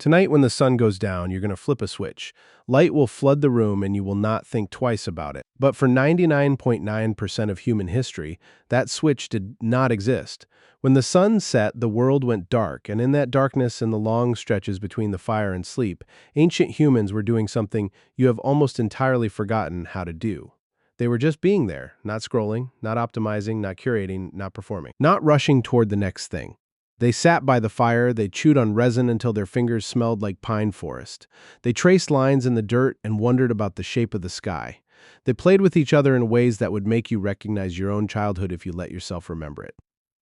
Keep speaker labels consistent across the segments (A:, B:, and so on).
A: Tonight, when the sun goes down, you're going to flip a switch. Light will flood the room and you will not think twice about it. But for 99.9% of human history, that switch did not exist. When the sun set, the world went dark, and in that darkness and the long stretches between the fire and sleep, ancient humans were doing something you have almost entirely forgotten how to do. They were just being there, not scrolling, not optimizing, not curating, not performing, not rushing toward the next thing. They sat by the fire, they chewed on resin until their fingers smelled like pine forest. They traced lines in the dirt and wondered about the shape of the sky. They played with each other in ways that would make you recognize your own childhood if you let yourself remember it.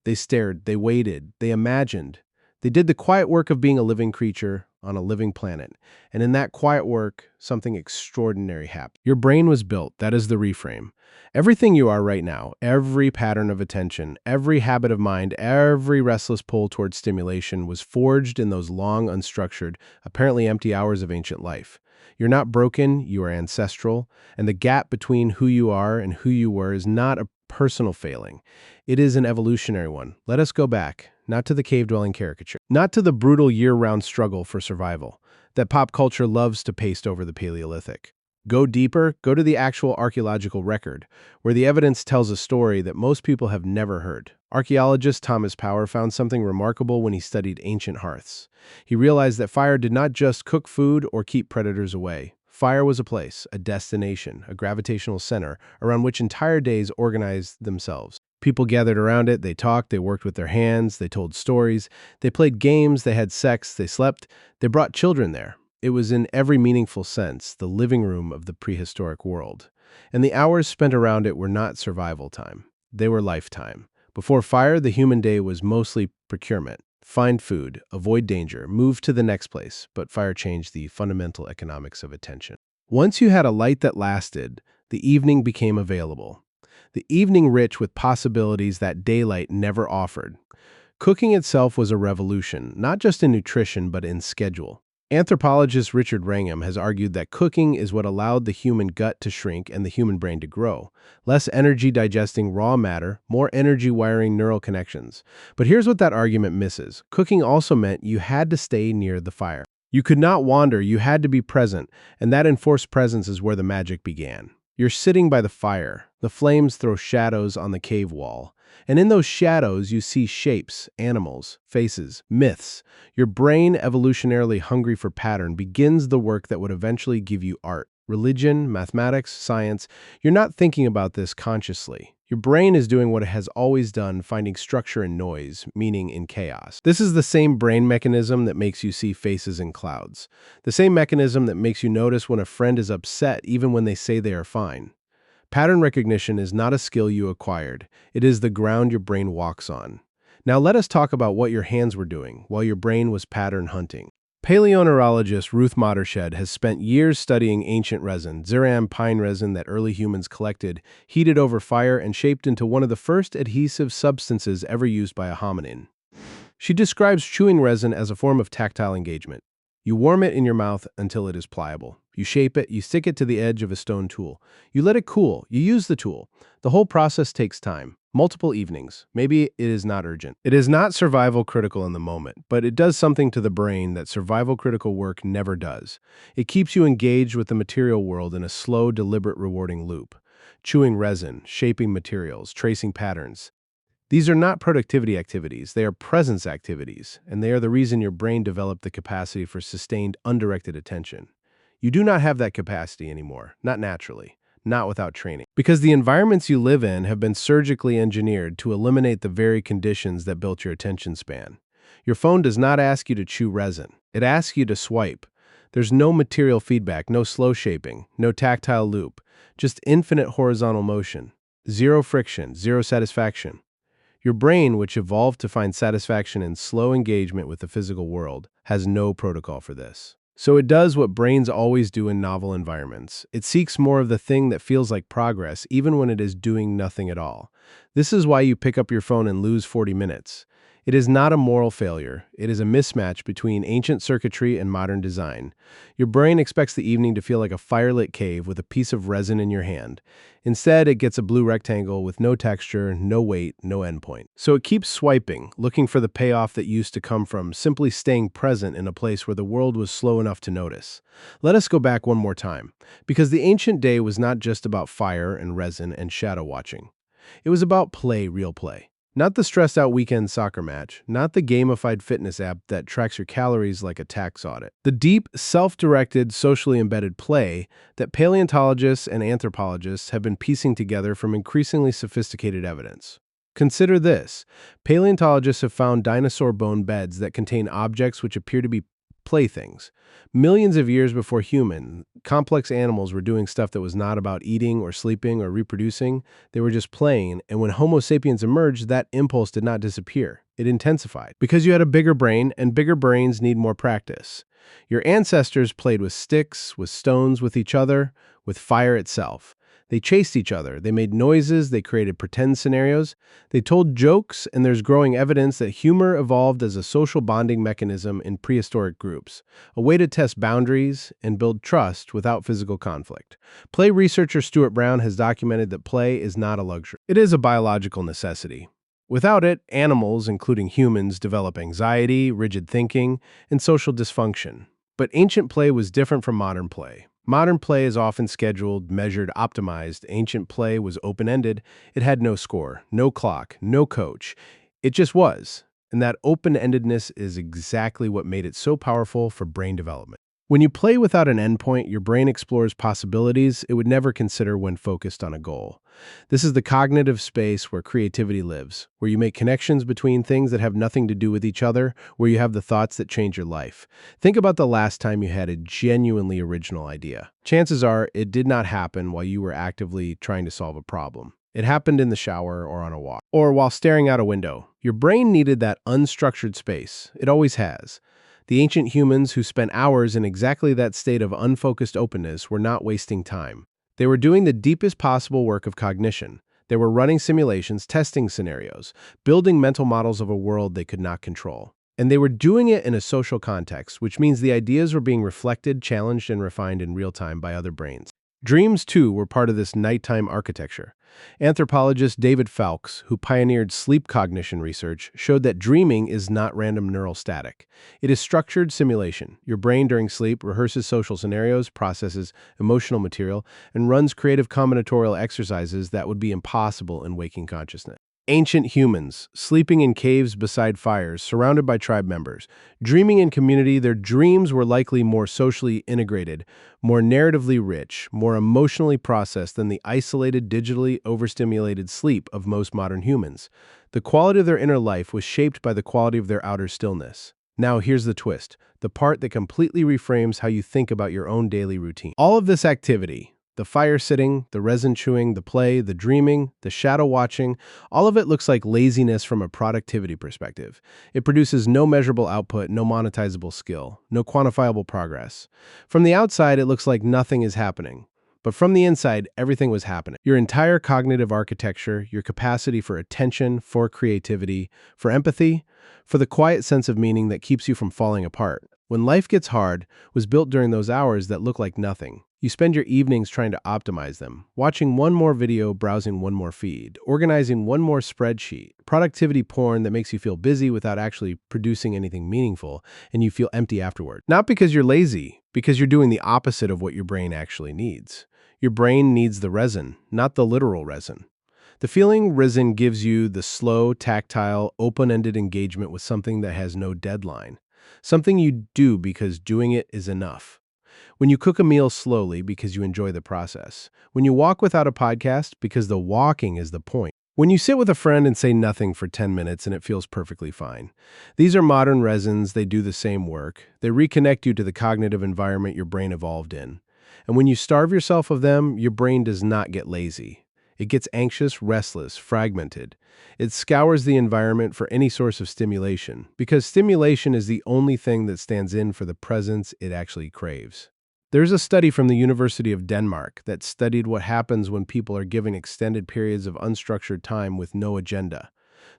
A: They stared, they waited, they imagined. They did the quiet work of being a living creature on a living planet. And in that quiet work, something extraordinary happened. Your brain was built, that is the reframe. Everything you are right now, every pattern of attention, every habit of mind, every restless pull towards stimulation was forged in those long, unstructured, apparently empty hours of ancient life. You're not broken, you are ancestral, and the gap between who you are and who you were is not a personal failing. It is an evolutionary one. Let us go back, not to the cave-dwelling caricature, not to the brutal year-round struggle for survival that pop culture loves to paste over the Paleolithic. Go deeper, go to the actual archaeological record, where the evidence tells a story that most people have never heard. Archaeologist Thomas Power found something remarkable when he studied ancient hearths. He realized that fire did not just cook food or keep predators away. Fire was a place, a destination, a gravitational center around which entire days organized themselves. People gathered around it, they talked, they worked with their hands, they told stories, they played games, they had sex, they slept, they brought children there. It was in every meaningful sense the living room of the prehistoric world. And the hours spent around it were not survival time. They were lifetime. Before fire, the human day was mostly procurement. Find food, avoid danger, move to the next place, but fire changed the fundamental economics of attention. Once you had a light that lasted, the evening became available. The evening rich with possibilities that daylight never offered. Cooking itself was a revolution, not just in nutrition, but in schedule. Anthropologist Richard Wrangham has argued that cooking is what allowed the human gut to shrink and the human brain to grow. Less energy digesting raw matter, more energy wiring neural connections. But here's what that argument misses. Cooking also meant you had to stay near the fire. You could not wander, you had to be present, and that enforced presence is where the magic began. You're sitting by the fire. The flames throw shadows on the cave wall. And in those shadows, you see shapes, animals, faces, myths. Your brain, evolutionarily hungry for pattern, begins the work that would eventually give you art, religion, mathematics, science. You're not thinking about this consciously. Your brain is doing what it has always done, finding structure in noise, meaning in chaos. This is the same brain mechanism that makes you see faces in clouds. The same mechanism that makes you notice when a friend is upset even when they say they are fine. Pattern recognition is not a skill you acquired. It is the ground your brain walks on. Now let us talk about what your hands were doing while your brain was pattern hunting. Paleoneurologist Ruth Modershed has spent years studying ancient resin, Ziram pine resin that early humans collected, heated over fire, and shaped into one of the first adhesive substances ever used by a hominin. She describes chewing resin as a form of tactile engagement. You warm it in your mouth until it is pliable. You shape it, you stick it to the edge of a stone tool. You let it cool, you use the tool. The whole process takes time, multiple evenings. Maybe it is not urgent. It is not survival critical in the moment, but it does something to the brain that survival critical work never does. It keeps you engaged with the material world in a slow, deliberate, rewarding loop. Chewing resin, shaping materials, tracing patterns. These are not productivity activities, they are presence activities, and they are the reason your brain developed the capacity for sustained, undirected attention. You do not have that capacity anymore, not naturally, not without training. Because the environments you live in have been surgically engineered to eliminate the very conditions that built your attention span. Your phone does not ask you to chew resin, it asks you to swipe. There's no material feedback, no slow shaping, no tactile loop, just infinite horizontal motion. Zero friction, zero satisfaction. Your brain, which evolved to find satisfaction in slow engagement with the physical world, has no protocol for this. So it does what brains always do in novel environments. It seeks more of the thing that feels like progress, even when it is doing nothing at all. This is why you pick up your phone and lose 40 minutes. It is not a moral failure. It is a mismatch between ancient circuitry and modern design. Your brain expects the evening to feel like a firelit cave with a piece of resin in your hand. Instead, it gets a blue rectangle with no texture, no weight, no endpoint. So it keeps swiping, looking for the payoff that used to come from simply staying present in a place where the world was slow enough to notice. Let us go back one more time, because the ancient day was not just about fire and resin and shadow watching. It was about play, real play. Not the stressed out weekend soccer match, not the gamified fitness app that tracks your calories like a tax audit. The deep, self-directed, socially embedded play that paleontologists and anthropologists have been piecing together from increasingly sophisticated evidence. Consider this. Paleontologists have found dinosaur bone beds that contain objects which appear to be playthings. Millions of years before human, complex animals were doing stuff that was not about eating or sleeping or reproducing. They were just playing, and when Homo sapiens emerged, that impulse did not disappear. It intensified. Because you had a bigger brain, and bigger brains need more practice. Your ancestors played with sticks, with stones, with each other, with fire itself. They chased each other, they made noises, they created pretend scenarios, they told jokes, and there's growing evidence that humor evolved as a social bonding mechanism in prehistoric groups, a way to test boundaries and build trust without physical conflict. Play researcher Stuart Brown has documented that play is not a luxury. It is a biological necessity. Without it, animals, including humans, develop anxiety, rigid thinking, and social dysfunction. But ancient play was different from modern play. Modern play is often scheduled, measured, optimized. Ancient play was open-ended. It had no score, no clock, no coach. It just was. And that open-endedness is exactly what made it so powerful for brain development. When you play without an endpoint, your brain explores possibilities it would never consider when focused on a goal. This is the cognitive space where creativity lives, where you make connections between things that have nothing to do with each other, where you have the thoughts that change your life. Think about the last time you had a genuinely original idea. Chances are it did not happen while you were actively trying to solve a problem. It happened in the shower or on a walk, or while staring out a window. Your brain needed that unstructured space. It always has. The ancient humans who spent hours in exactly that state of unfocused openness were not wasting time. They were doing the deepest possible work of cognition. They were running simulations, testing scenarios, building mental models of a world they could not control. And they were doing it in a social context, which means the ideas were being reflected, challenged, and refined in real time by other brains. Dreams, too, were part of this nighttime architecture. Anthropologist David Fowlkes, who pioneered sleep cognition research, showed that dreaming is not random neural static. It is structured simulation. Your brain during sleep rehearses social scenarios, processes emotional material, and runs creative combinatorial exercises that would be impossible in waking consciousness. Ancient humans, sleeping in caves beside fires, surrounded by tribe members, dreaming in community, their dreams were likely more socially integrated, more narratively rich, more emotionally processed than the isolated, digitally overstimulated sleep of most modern humans. The quality of their inner life was shaped by the quality of their outer stillness. Now here's the twist, the part that completely reframes how you think about your own daily routine. All of this activity, the fire sitting, the resin chewing, the play, the dreaming, the shadow watching, all of it looks like laziness from a productivity perspective. It produces no measurable output, no monetizable skill, no quantifiable progress. From the outside, it looks like nothing is happening. But from the inside, everything was happening. Your entire cognitive architecture, your capacity for attention, for creativity, for empathy, for the quiet sense of meaning that keeps you from falling apart. When life gets hard, was built during those hours that look like nothing. You spend your evenings trying to optimize them, watching one more video, browsing one more feed, organizing one more spreadsheet, productivity porn that makes you feel busy without actually producing anything meaningful, and you feel empty afterward. Not because you're lazy, because you're doing the opposite of what your brain actually needs. Your brain needs the resin, not the literal resin. The feeling resin gives you the slow, tactile, open-ended engagement with something that has no deadline. Something you do because doing it is enough. When you cook a meal slowly because you enjoy the process. When you walk without a podcast because the walking is the point. When you sit with a friend and say nothing for 10 minutes and it feels perfectly fine. These are modern resins, they do the same work. They reconnect you to the cognitive environment your brain evolved in. And when you starve yourself of them, your brain does not get lazy. It gets anxious, restless, fragmented. It scours the environment for any source of stimulation, because stimulation is the only thing that stands in for the presence it actually craves. There's a study from the University of Denmark that studied what happens when people are given extended periods of unstructured time with no agenda.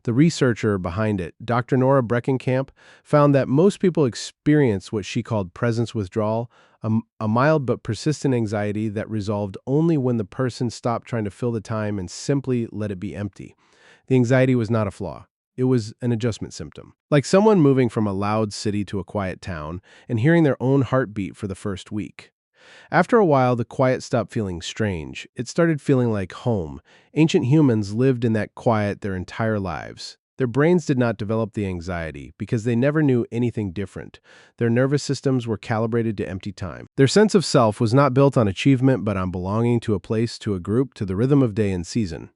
A: The researcher behind it, Dr. Nora Breckenkamp, found that most people experience what she called presence withdrawal, a mild but persistent anxiety that resolved only when the person stopped trying to fill the time and simply let it be empty. The anxiety was not a flaw. It was an adjustment symptom. Like someone moving from a loud city to a quiet town and hearing their own heartbeat for the first week. After a while, the quiet stopped feeling strange. It started feeling like home. Ancient humans lived in that quiet their entire lives. Their brains did not develop the anxiety because they never knew anything different. Their nervous systems were calibrated to empty time. Their sense of self was not built on achievement but on belonging to a place, to a group, to the rhythm of day and season.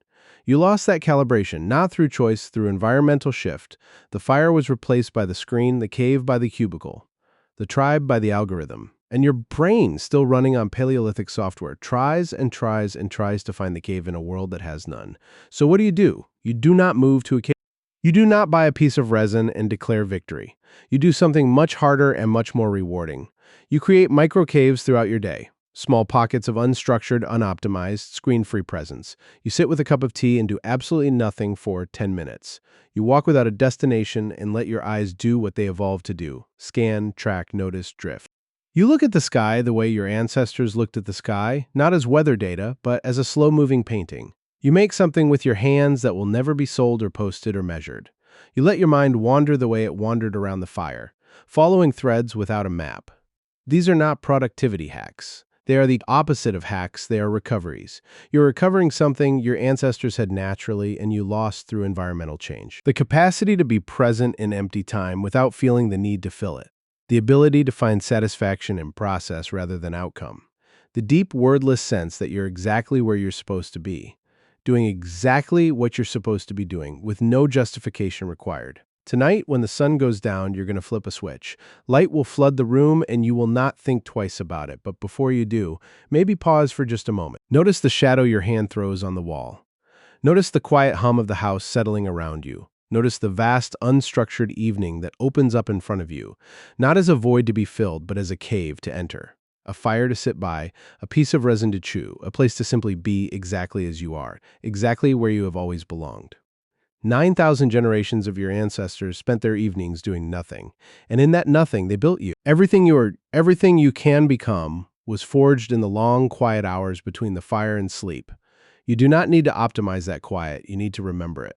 A: You lost that calibration, not through choice, through environmental shift. The fire was replaced by the screen, the cave by the cubicle, the tribe by the algorithm. And your brain, still running on Paleolithic software, tries and tries and tries to find the cave in a world that has none. So what do? You do not move to a cave. You do not buy a piece of resin and declare victory. You do something much harder and much more rewarding. You create micro caves throughout your day. Small pockets of unstructured, unoptimized, screen-free presence. You sit with a cup of tea and do absolutely nothing for 10 minutes. You walk without a destination and let your eyes do what they evolved to do. Scan, track, notice, drift. You look at the sky the way your ancestors looked at the sky, not as weather data, but as a slow-moving painting. You make something with your hands that will never be sold or posted or measured. You let your mind wander the way it wandered around the fire, following threads without a map. These are not productivity hacks. They are the opposite of hacks, they are recoveries. You're recovering something your ancestors had naturally and you lost through environmental change. The capacity to be present in empty time without feeling the need to fill it. The ability to find satisfaction in process rather than outcome. The deep wordless sense that you're exactly where you're supposed to be. Doing exactly what you're supposed to be doing with no justification required. Tonight, when the sun goes down, you're going to flip a switch. Light will flood the room and you will not think twice about it. But before you do, maybe pause for just a moment. Notice the shadow your hand throws on the wall. Notice the quiet hum of the house settling around you. Notice the vast, unstructured evening that opens up in front of you, not as a void to be filled, but as a cave to enter. A fire to sit by, a piece of resin to chew, a place to simply be exactly as you are, exactly where you have always belonged. 9,000 generations of your ancestors spent their evenings doing nothing, and in that nothing, they built you. Everything you can become was forged in the long, quiet hours between the fire and sleep. You do not need to optimize that quiet, you need to remember it.